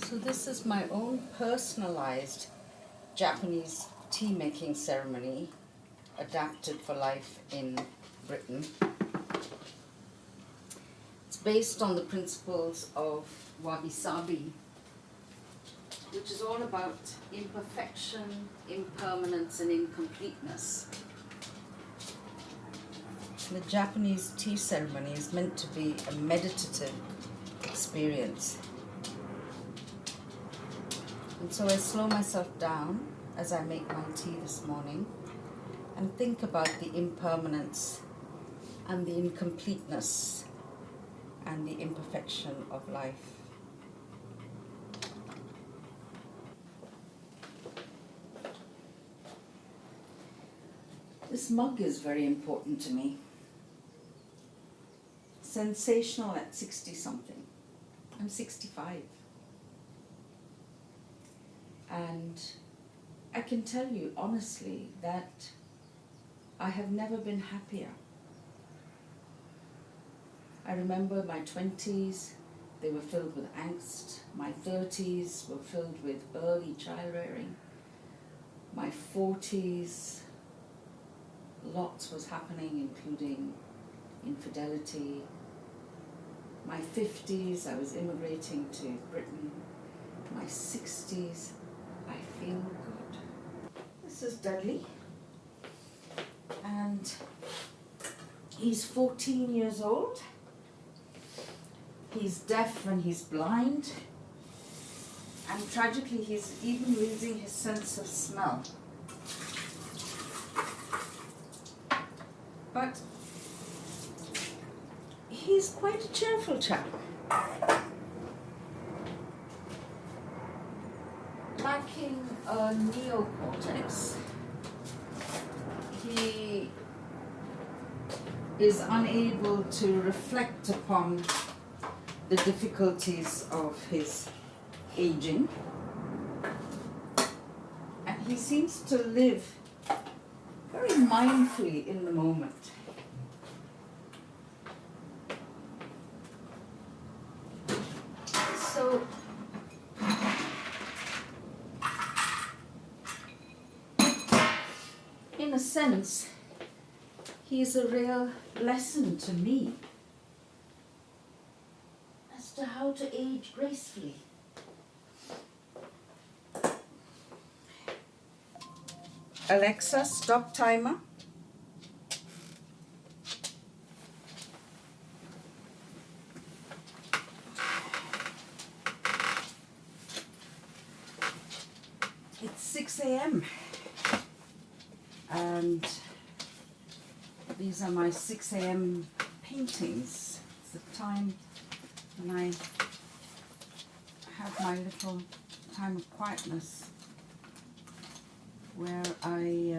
So this is my own personalized Japanese tea making ceremony adapted for life in Britain. It's based on the principles of wabi sabi, which is all about imperfection, impermanence and incompleteness. The Japanese tea ceremony is meant to be a meditative experience. And so I slow myself down as I make my tea this morning and think about the impermanence and the incompleteness and the imperfection of life. This mug is very important to me. Sensational at 60 something. I'm 65. And I can tell you honestly that I have never been happier. I remember my 20s, they were filled with angst. My 30s were filled with early child rearing. My 40s, lots was happening, including infidelity. My 50s, I was immigrating to Britain. My 60s, I feel good. This is Dudley, and he's 14 years old. He's deaf and he's blind, and tragically he's even losing his sense of smell. But he's quite a cheerful chap. Lacking a neocortex, he is unable to reflect upon the difficulties of his aging, and he seems to live very mindfully in the moment. So in a sense, he's a real lesson to me as to how to age gracefully. Alexa, stop timer. It's 6 a.m. and these are my 6 a.m. paintings. It's the time when I have my little time of quietness where I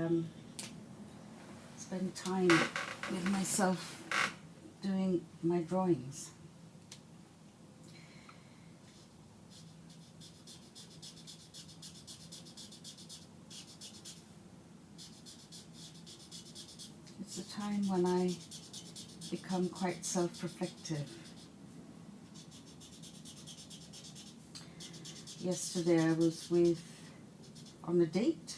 spend time with myself doing my drawings. It's a time when I become quite self-reflective. Yesterday I was on a date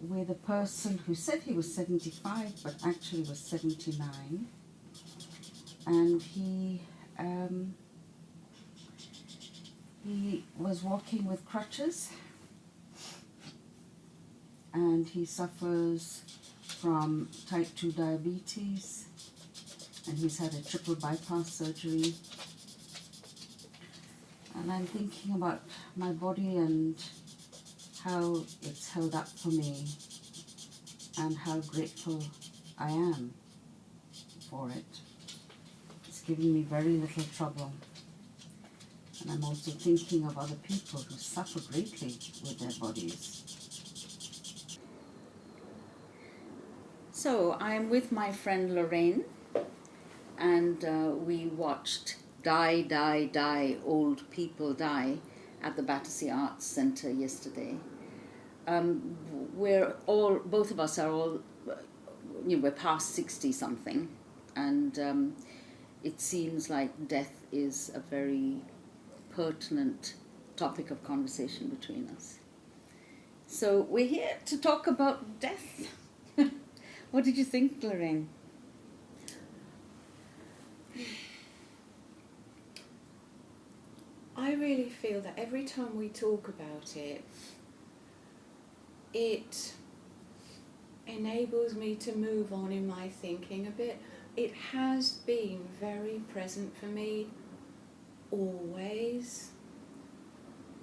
with a person who said he was 75 but actually was 79, and he was walking with crutches, and he suffers from type 2 diabetes, and he's had a triple bypass surgery. And I'm thinking about my body and how it's held up for me and how grateful I am for it. It's given me very little trouble. And I'm also thinking of other people who suffer greatly with their bodies. So I'm with my friend Lorraine, and we watched Die, Die, Die, Old People Die at the Battersea Arts Centre yesterday. Both of us are all, we're past 60 something, and it seems like death is a very pertinent topic of conversation between us. So we're here to talk about death. What did you think, Lorraine? I really feel that every time we talk about it, it enables me to move on in my thinking a bit. It has been very present for me always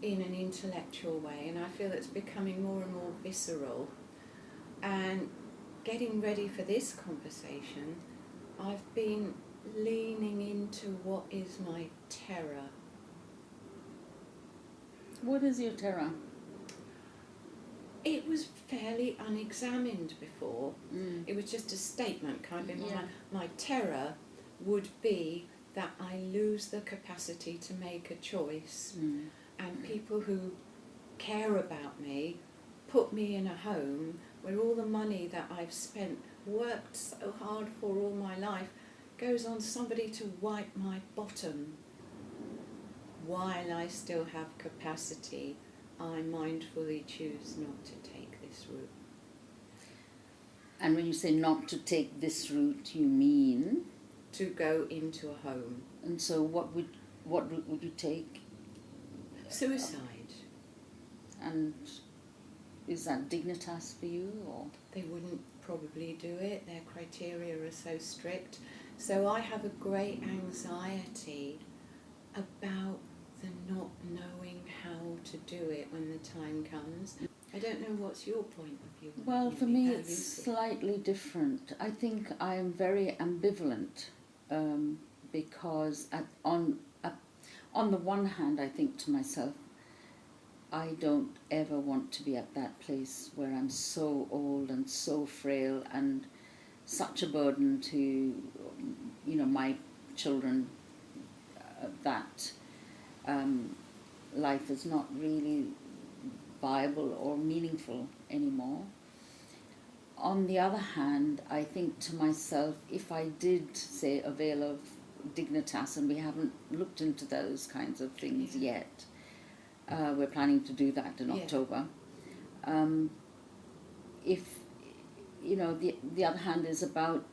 in an intellectual way, and I feel it's becoming more and more visceral. And getting ready for this conversation, I've been leaning into what is my terror. What is your terror? It was fairly unexamined before. It was just a statement kind of in my Yeah. mind. My terror would be that I lose the capacity to make a choice, and people who care about me put me in a home where all the money that I've spent, worked so hard for all my life, goes on somebody to wipe my bottom. While I still have capacity, I mindfully choose not to take this route. And when you say not to take this route, you mean? To go into a home. And so what route would you take? Suicide. And is that dignitas for you, or? They wouldn't probably do it. Their criteria are so strict. So I have a great anxiety about the not knowing how to do it when the time comes. I don't know, what's your point of view? Well, for me it's slightly different. I think I am very ambivalent because on the one hand I think to myself, I don't ever want to be at that place where I'm so old and so frail and such a burden to my children that life is not really viable or meaningful anymore. On the other hand, I think to myself, if I did, say, avail of dignitas, and we haven't looked into those kinds of things yet, we're planning to do that in October. If, the other hand is about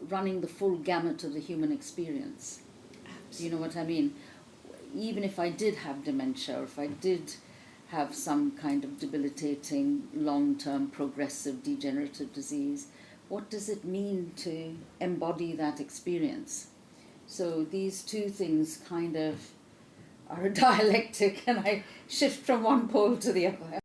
running the full gamut of the human experience. Absolutely. You know what I mean? Even if I did have dementia, or if I did have some kind of debilitating, long-term, progressive, degenerative disease, what does it mean to embody that experience? So these two things kind of are a dialectic, and I shift from one pole to the other.